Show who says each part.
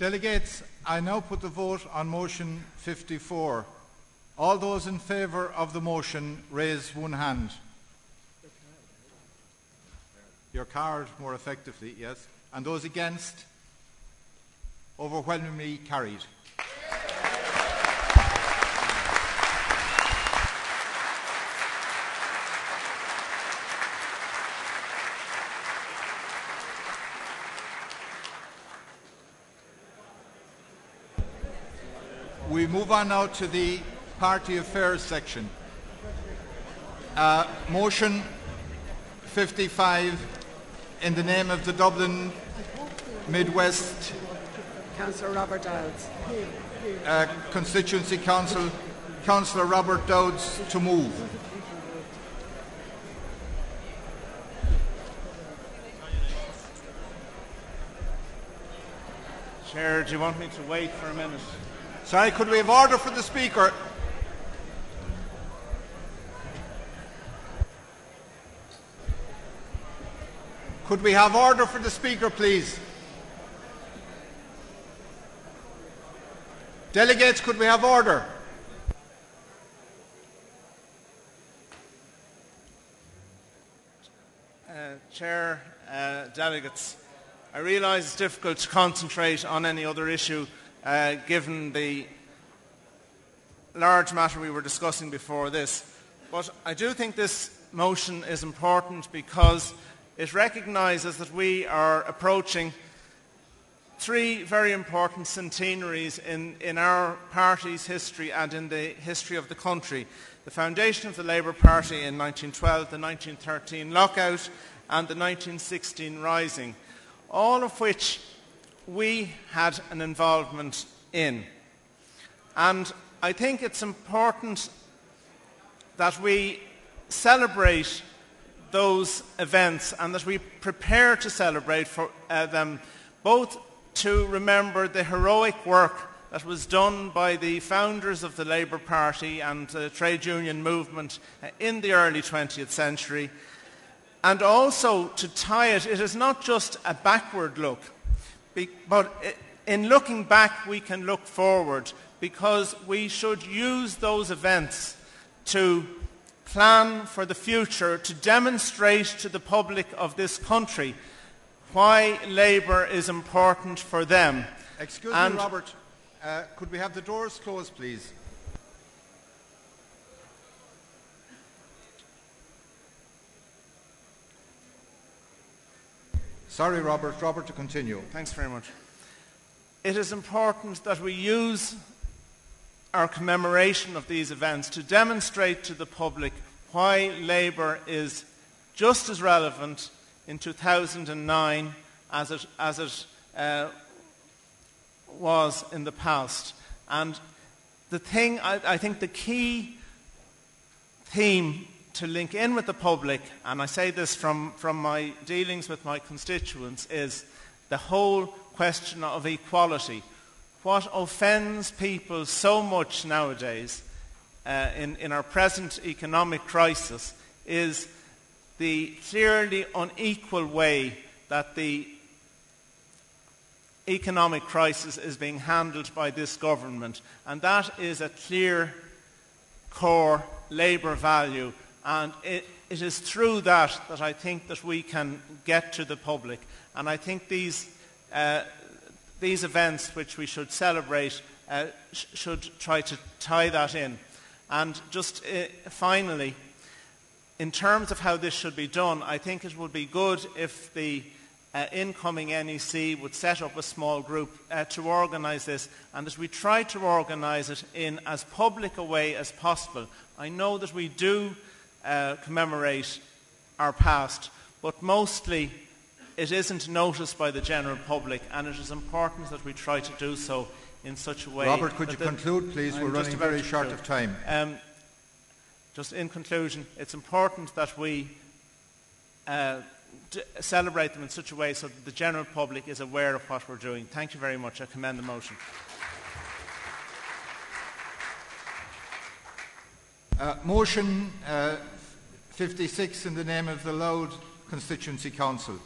Speaker 1: Delegates, I now put the vote on motion 54. All those in favour of the motion, raise one hand. Your card, more effectively, yes. And those against? Overwhelmingly carried. We move on now to the Party Affairs section. Motion 55 in the name of the Dublin Midwest
Speaker 2: Councillor Robert Dowds.
Speaker 1: Constituency Council, Councillor Robert Dowds to move.
Speaker 3: Chair, do you want me to wait for a minute?
Speaker 1: Sorry, could we have order for the Speaker? Could we have order for the Speaker, please? Delegates, could we have order?
Speaker 3: Chair, delegates, I realise it's difficult to concentrate on any other issue given the large matter we were discussing before this. But I do think this motion is important because it recognises that we are approaching three very important centenaries in our party's history and in the history of the country. The foundation of the Labour Party in 1912, the 1913 lockout and the 1916 rising, all of which we had an involvement in. And I think it's important that we celebrate those events and that we prepare to celebrate for them, both to remember the heroic work that was done by the founders of the Labour Party and the trade union movement in the early 20th century, and also to tie it is not just a backward look, but in looking back we can look forward, because we should use those events to plan for the future, to demonstrate to the public of this country why Labour is important for them.
Speaker 1: Excuse me, Robert. Could we have the doors closed, please? Sorry, Robert. Robert, to continue.
Speaker 3: Thanks very much. It is important that we use our commemoration of these events to demonstrate to the public why Labour is just as relevant in 2009 as it was in the past. And I think the key theme to link in with the public, and I say this from my dealings with my constituents, is the whole question of equality. What offends people so much nowadays in our present economic crisis is the clearly unequal way that the economic crisis is being handled by this government. And that is a clear core Labour value. And it is through that I think that we can get to the public. And I think these events which we should celebrate should try to tie that in. And just finally, in terms of how this should be done, I think it would be good if the incoming NEC would set up a small group to organise this, and as we try to organise it in as public a way as possible. I know that we do commemorate our past, but mostly it isn't noticed by the general public, and it is important that we try to do so in such a way.
Speaker 1: Robert, could you conclude, please? We're running very short of time.
Speaker 3: Just in conclusion, it's important that we celebrate them in such a way so that the general public is aware of what we're doing. Thank you very much. I commend the motion.
Speaker 1: Motion 56 in the name of the Louth Constituency Council.